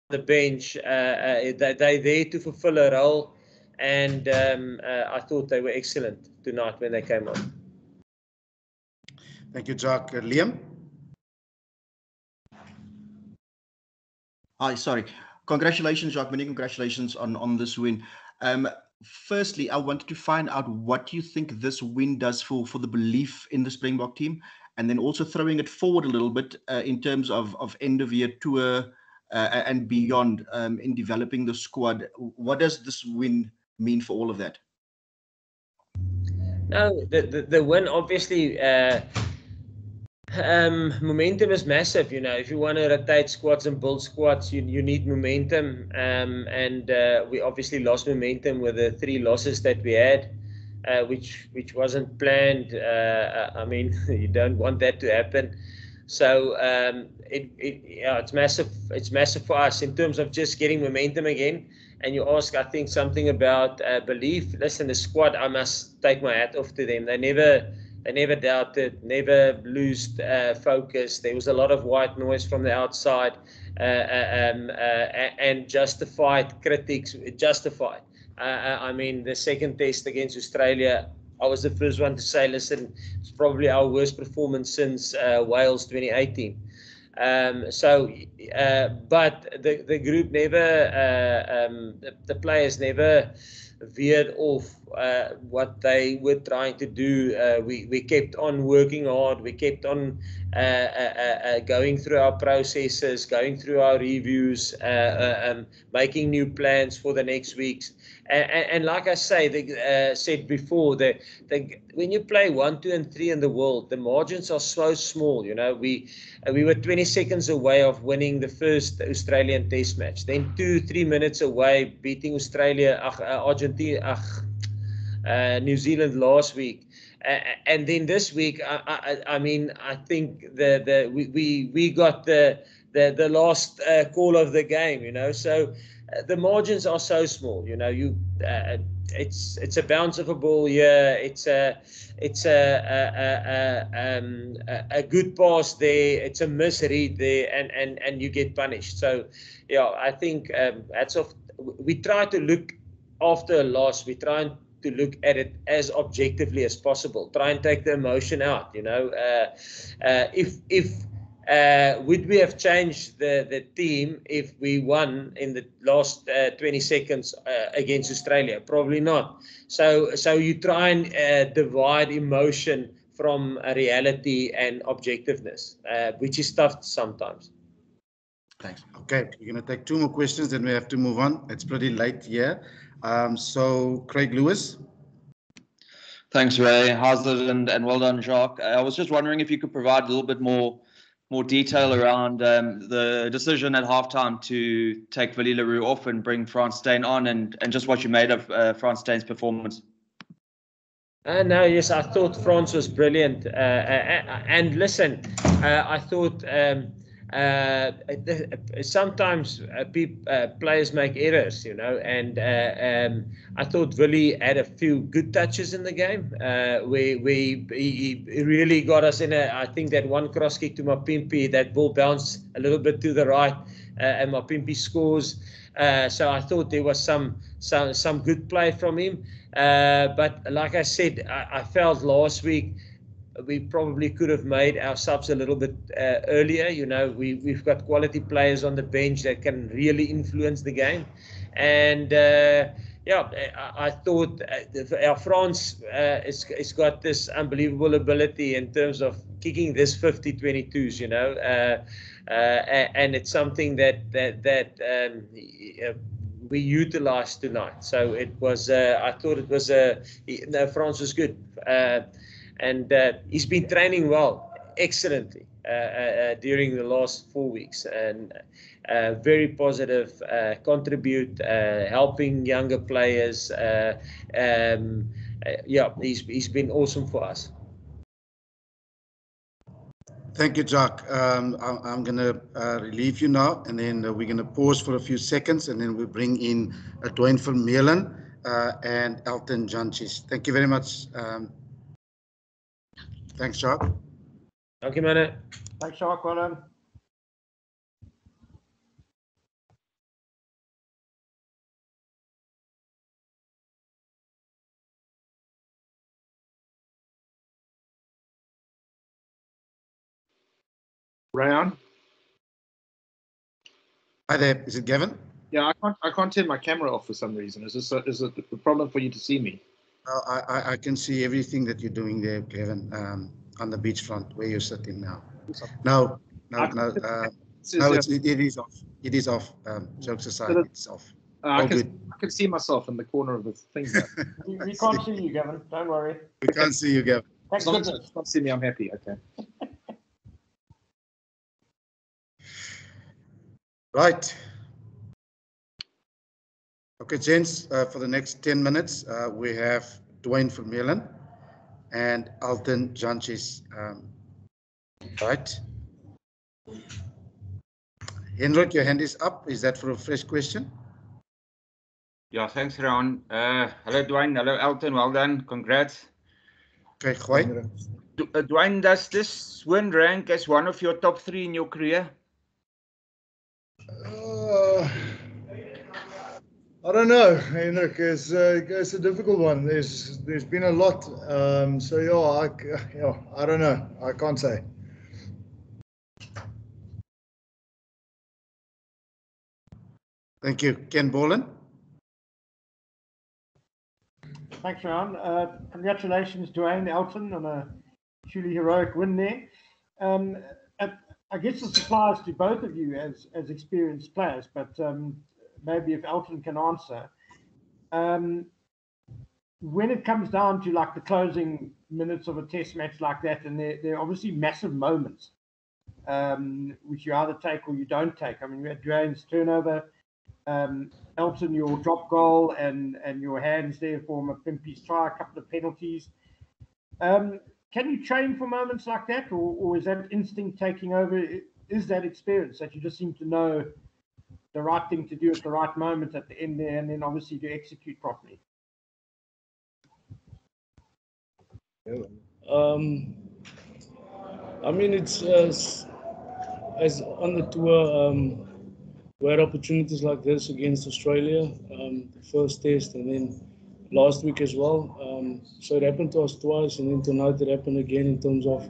the bench. They're there to fulfill a role, and I thought they were excellent tonight when they came on. Thank you, Jacques. Liam? Hi, sorry. Congratulations, Jacques. Many congratulations on this win. Firstly, I wanted to find out what you think this win does for the belief in the Springbok team, and then also throwing it forward a little bit in terms of end-of-year tour and beyond in developing the squad. What does this win mean for all of that? No, the win, obviously, momentum is massive. If you want to rotate squads and build squads, you need momentum. And we obviously lost momentum with the 3 losses that we had, which wasn't planned. I mean, you don't want that to happen. So it's massive. It's massive for us in terms of just getting momentum again. And you ask, I think, something about belief. Listen, the squad, I must take my hat off to them. They never doubted, never lost focus. There was a lot of white noise from the outside, and justified critics. Justified. I mean, the second test against Australia, I was the first one to say, listen, it's probably our worst performance since Wales 2018. But the group never, the players never veered off what they were trying to do. We kept on working hard. We kept on going through our processes, going through our reviews, making new plans for the next weeks. And like I said before, when you play 1, 2, and 3 in the world, the margins are so small. We were 20 seconds away of winning the first Australian Test match, then 2-3 minutes away beating Australia, Argentina, New Zealand last week, and then this week, I mean, I think we got the last call of the game. So the margins are so small. It's a bounce of a ball here. It's a good pass there. It's a misread there, and you get punished. So yeah, I think hats off. We try to look after a loss. We try to look at it as objectively as possible. Try and take the emotion out. Would we have changed the team if we won in the last 20 seconds against Australia? Probably not. So you try and divide emotion from reality and objectiveness, which is tough sometimes. Thanks. Okay, we're going to take 2 more questions, then we have to move on. It's pretty late here. So Craig Lewis. Thanks, Ray. How's it? And well done, Jacques. I was just wondering if you could provide a little bit more detail around the decision at halftime to take Willie Leroux off and bring Frans Steyn on, and just what you made of Frans Steyn's performance. No, yes, I thought Frans was brilliant. And listen, I thought sometimes players make errors, and I thought Willie had a few good touches in the game. He really got us in I think that one cross kick to Mapimpi, that ball bounced a little bit to the right, and Mapimpi scores. So I thought there was some good play from him. But like I said, I felt last week we probably could have made our subs a little bit earlier. We've got quality players on the bench that can really influence the game. And I thought our Frans has got this unbelievable ability in terms of kicking this 50-22s, and it's something that we utilized tonight. So it was, I thought it was, Frans was good. And he's been training well, excellently, during the last 4 weeks, and very positive, contribute, helping younger players. He's been awesome for us. Thank you, Jacques. I'm going to relieve you now, and then we're going to pause for a few seconds, and then we'll bring in Dwayne Vermeulen and Elton Janchis. Thank you very much. Thanks, Jacques. Thank you, man. Thanks, Jacques. Well done. Rayan? Hi there. Is it Gavin? Yeah, I can't turn my camera off for some reason. Is it a problem for you to see me? I can see everything that you're doing there, Gavin, on the beachfront where you're sitting now. No, it is off. It is off. Jokes aside, it's off. I can see myself in the corner of the thing there. We can't see you, Gavin. Don't worry. We can't see you, Gavin. Thank goodness. You can't see me. I'm happy. Okay. Right. Okay, gents, for the next 10 minutes, we have Dwayne Vermeulen and Alton Jantjies. Right. Hendrik, your hand is up. Is that for a fresh question? Yeah, thanks, Ron. Hello, Dwayne. Hello, Alton. Well done. Congrats. Okay, Dwayne. Dwayne, does this win rank as one of your top 3 in your career? I don't know, Hendrik. It's a difficult one. There's been a lot. So yeah, I don't know. I can't say. Thank you, Ken Boland. Thanks, Ron. Congratulations, Dwayne, Alton, on a truly heroic win there. I guess this applies to both of you as experienced players, but maybe if Alton can answer. When it comes down to like the closing minutes of a test match like that, and there are obviously massive moments, which you either take or you don't take. I mean, we had Dwayne's turnover, Alton, your drop goal, and your hands there for Mapimpi's try, a couple of penalties. Can you train for moments like that, or is that instinct taking over? Is that experience that you just seem to know the right thing to do at the right moment at the end there, and then obviously to execute properly? I mean, it's as on the tour, we had opportunities like this against Australia, the first test, and then last week as well. So it happened to us twice, and then tonight it happened again in terms of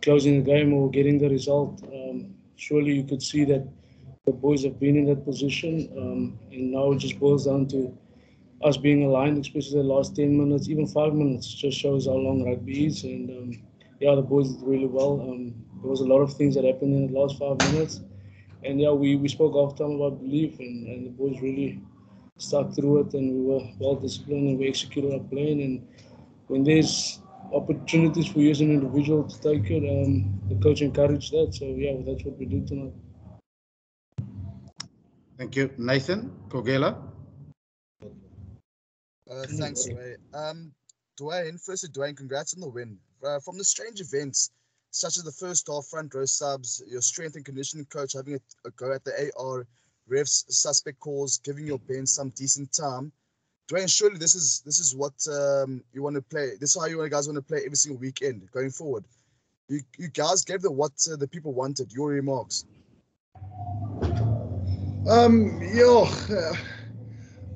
closing the game or getting the result. Surely you could see that the boys have been in that position, and now it just boils down to us being aligned, especially the last 10 minutes, even 5 minutes, just shows how long rugby is. And yeah, the boys did really well. There was a lot of things that happened in the last 5 minutes. And yeah, we spoke after time about belief, and the boys really stuck through it, and we were well disciplined, and we executed our plan. And when there's opportunities for you as an individual to take it, the coach encouraged that. So yeah, that's what we did tonight. Thank you. Nathan Kogela. Thanks, Ray. Dwayne, firstly, Dwayne, congrats on the win. From the strange events, such as the first half front row subs, your strength and conditioning coach having a go at the AR, refs, suspect calls, giving your bench some decent time. Dwayne, surely this is what you want to play. This is how you guys want to play every single weekend going forward. You guys gave what the people wanted. Your remarks.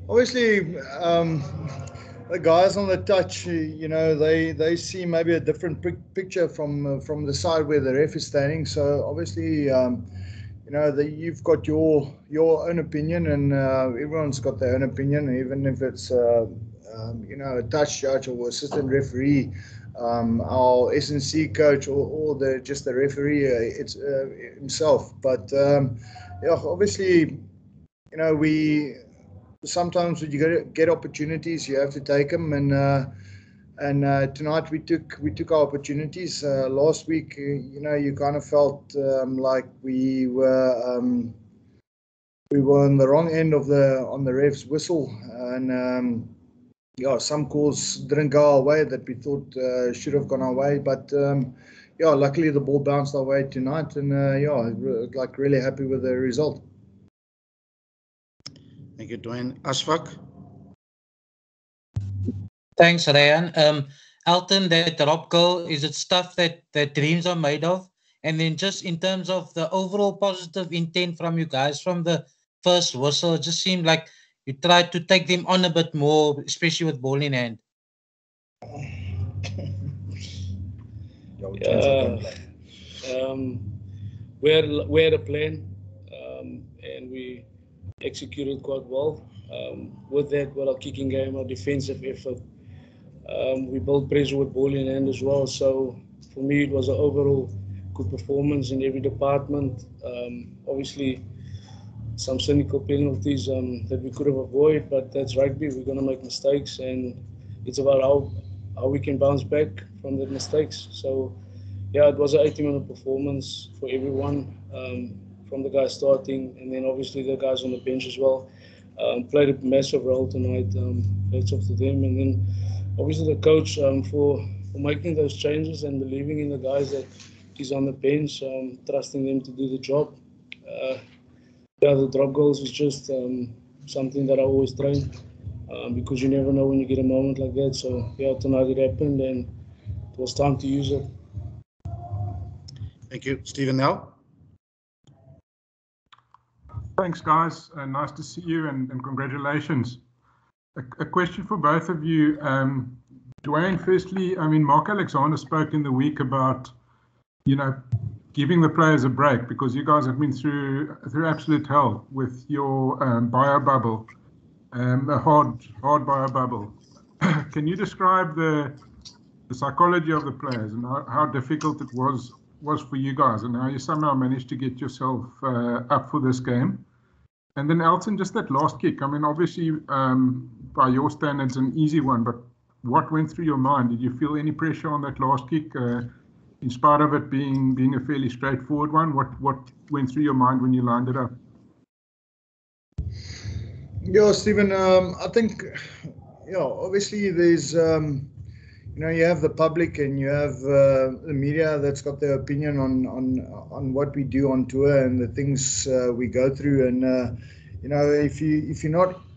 Obviously, the guys on the touch, they see maybe a different picture from the side where the ref is standing. So obviously, you've got your own opinion, and everyone's got their own opinion, even if it's a touch judge or assistant referee, our S&C coach, or just the referee it's himself. But obviously, sometimes when you get opportunities, you have to take them, and tonight we took our opportunities. Last week, you kind of felt like we were on the wrong end of on the ref's whistle, and some calls didn't go our way that we thought should have gone our way, but luckily the ball bounced our way tonight, and really happy with the result. Thank you, Dwayne. Ashfaq. Thanks, Ryan. Alton, that drop goal, is it stuff that dreams are made of? And then just in terms of the overall positive intent from you guys from the first whistle, it just seemed like you tried to take them on a bit more, especially with ball in hand. we had a plan, and we executed quite well. With that, with our kicking game, our defensive effort, we built pressure with ball in hand as well. So for me, it was an overall good performance in every department. Obviously, some cynical penalties that we could have avoided, but that's rugby. We're going to make mistakes, and it's about how we can bounce back from the mistakes. So, yeah, it was an 80-minute performance for everyone, from the guys starting, and then obviously the guys on the bench as well. Played a massive role tonight. Hats off to them, and then obviously the coach for making those changes and believing in the guys that he's on the bench, trusting them to do the job. Yeah, the drop goals is just something that I always train, because you never know when you get a moment like that. So yeah, tonight it happened, and it was time to use it. Thank you, Stephen. Now. Thanks, guys. Nice to see you, and congratulations. A question for both of you. Dwayne, firstly, I mean, Mark Alexander spoke in the week about, giving the players a break, because you guys have been through absolute hell with your bio bubble, a hard bio bubble. Can you describe the psychology of the players and how difficult it was for you guys, and how you somehow managed to get yourself up for this game? And then Elton, just that last kick. I mean, obviously, by your standards, an easy one, but what went through your mind? Did you feel any pressure on that last kick? In spite of it being a fairly straightforward one, what went through your mind when you lined it up? Yeah, Stephen, I think, obviously there's, you have the public and you have the media that's got their opinion on what we do on tour and the things we go through. And,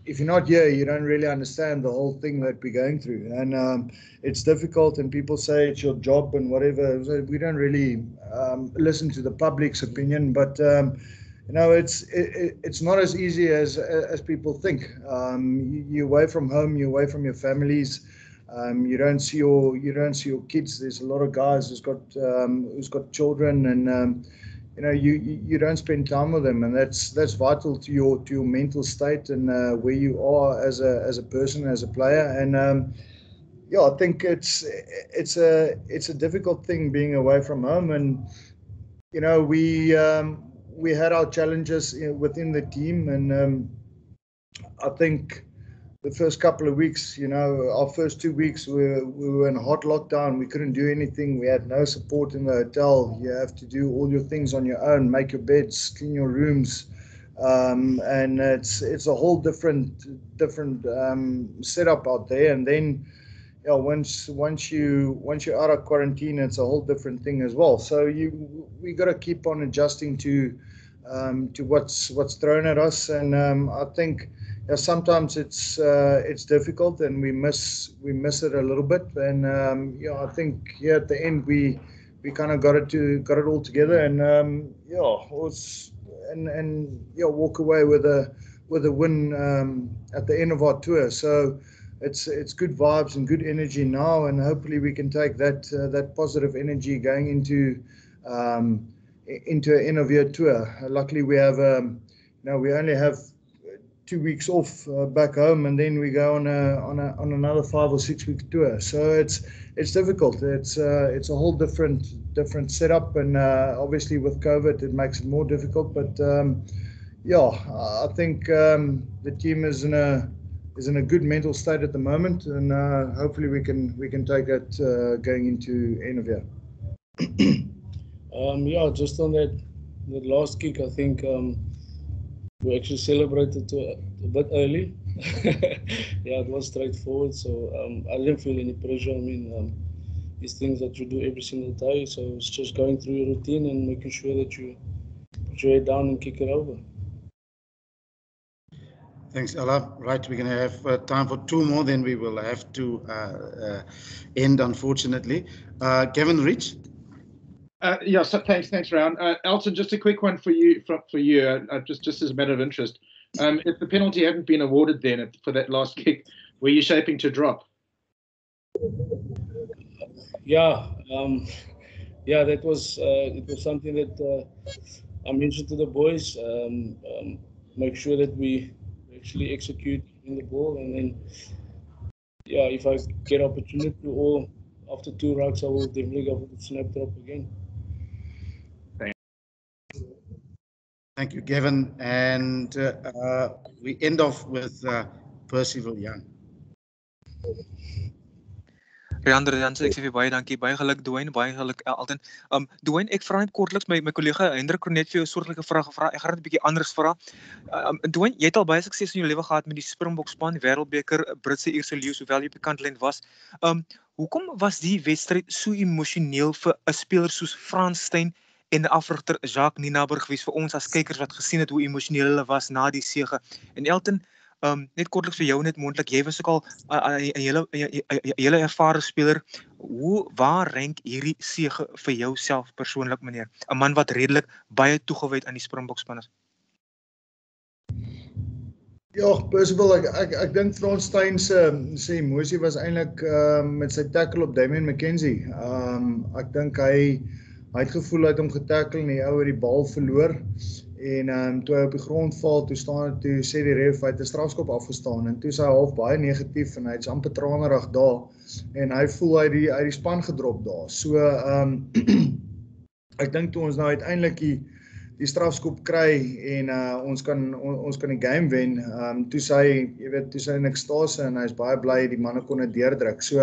if you're not here, you don't really understand the whole thing that we're going through. And it's difficult, and people say it's your job and whatever. So we don't really listen to the public's opinion, but it's not as easy as people think. You're away from home, you're away from your families. You don't see your kids. There's a lot of guys who's got children, and you don't spend time with them, and that's vital to your mental state and where you are as a person, as a player. And I think it's a difficult thing being away from home. And we had our challenges within the team, and I think the first couple of weeks, our first 2 weeks, we were in a hot lockdown. We couldn't do anything. We had no support in the hotel. You have to do all your things on your own, make your beds, clean your rooms, and it's a whole different setup out there. And then, once you're out of quarantine, it's a whole different thing as well. So we got to keep on adjusting to what's thrown at us, and I think. Sometimes it's difficult, and we miss it a little bit. And I think at the end we kind of got it all together, and walk away with a win at the end of our tour. So it's good vibes and good energy now, and hopefully we can take that positive energy going into an end of year tour. Luckily we have we only have 2 weeks off back home, and then we go on another 5 or 6 week tour. So it's difficult. It's a whole different setup, and obviously with COVID it makes it more difficult. But I think the team is in a good mental state at the moment, and hopefully we can take that going into end of year. Just on that last kick, I think. We actually celebrated a bit early. Yeah, it was straightforward, so I didn't feel any pressure. I mean, these things that you do every single day, so it's just going through your routine and making sure that you put your head down and kick it over. Thanks, Ella. Right, we're going to have time for 2 more, then we will have to end, unfortunately. Kevin Rich. So thanks, Round. Elton, just a quick one for you. Just as a matter of interest, if the penalty hadn't been awarded then for that last kick, were you shaping to drop? Yeah, yeah, that was it was something that I mentioned to the boys. Make sure that we actually execute in the ball, and then yeah, if I get opportunity or after 2 rucks, I will definitely go for the snap drop again. Thank you, Kevin. And we end off with Percival Young. Riander Jansen, ek sê vir baie dankie, baie geluk Dwayne, baie geluk Alton. Dwayne, ek vra net kortliks my kollega Hendrik kon net vir jou 'n soortgelyke vraag gevra. Ek gaan dit 'n bietjie anders vra. Dwayne, jy het al baie sukses in jou lewe gehad met die Springboks span, Wêreldbeker, Britse eerste leeu, sowel jy op die kantlyn was. Hoekom was die wedstryd so emosioneel vir 'n speler soos Frans Steyn en 'n afrigter Jacques Nienaber gewees vir ons as kykers wat gesien het hoe emosioneel hulle was na die sege? En Elton, net kortliks vir jou net moontlik, jy was ook al 'n hele ervare speler. Waar rank hierdie sege vir jou self persoonlik, meneer? 'n Man wat redelik baie toegewy aan die Springboks span is. Ja, Percival, ek dink Frans Steyn se emosie was eintlik met sy tackle op Damian McKenzie. Ek dink hy het gevoel hy het hom getackle en die ou het die bal verloor. En toe hy op die grond val, toe sê die ref, hy het 'n strafskop afgestaan en toe is hy half baie negatief en hy het amper tranerig daar en hy voel hy die span gedrop daar. So ek dink toe ons nou uiteindelik die strafskop kry en ons kan die game wen. Toe sy in ekstase en hy's baie bly die manne kon dit deurdruk. So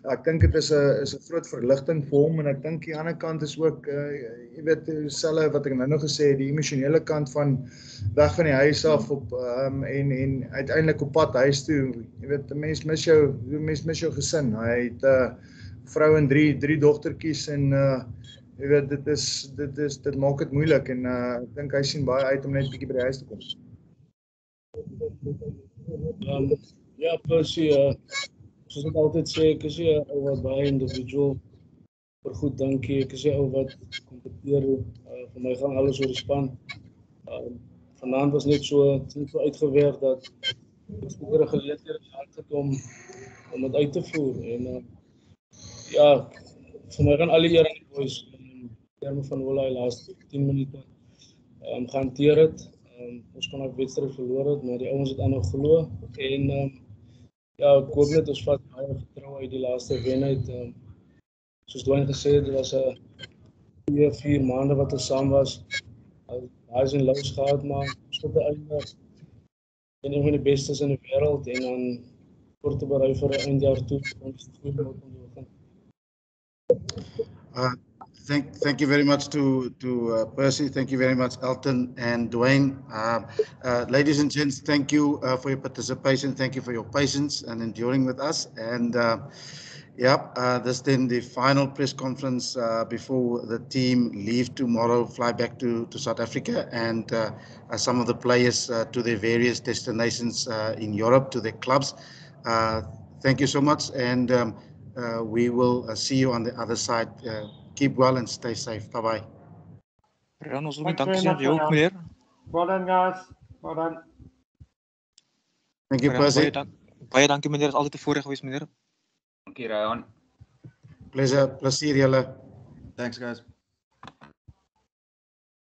ek dink dit is 'n groot verligting vir hom en ek dink die ander kant is ook dieselfde wat ek nou gesê het, die emosionele kant van weg van die huis af op en uiteindelik op pad huis toe. Jy weet, 'n mens mis jou gesin. Hy het 'n vrou en drie dogtertjies en jy weet, dit maak dit moeilik en ek dink hy sien baie uit om net 'n bietjie by die huis te kom. Ja, Percy, soos ek altyd sê, ek is 'n ou wat baie individual vir goed dink. Ek is 'n ou wat kompeteer. Vir my gaan alles oor die span. Vanaand was net so uitgewerk dat ek speler 'n geleentheid gehad het om dit uit te voer en ja, vir my gaan alle eer aan die boys. Terme van hoe hy laaste 10 minute gehanteer het. Ons kon ook wedstryd verloor het, maar die ouens het aanhou glo en ja, ek hoop net ons vat baie vertroue uit die laaste wen uit. Soos Dwayne gesê het, dit was 'n 4 maande wat ons saam was. Highs en lows gehad, maar ons het uiteindelik een van die bestes in die wêreld en dan voor te berei vir 'n eindjaar toe ons goeie moet doen. Thank you very much to Percy. Thank you very much, Elton and Dwayne. Ladies and gents, thank you for your participation. Thank you for your patience and enduring with us. And this then the final press conference before the team leave tomorrow, fly back to South Africa, and some of the players to their various destinations in Europe, to their clubs. Thank you so much, and we will see you on the other side. Keep well and stay safe. Bye-bye. Ons wil dankie sê aan jou ook, meneer. Well done, guys. Well done. Thank you, Percy. Baie dankie, meneer. Dit is altyd 'n voorreg gewees, meneer. Dankie, Ryan. Plesier julle. Thanks, guys.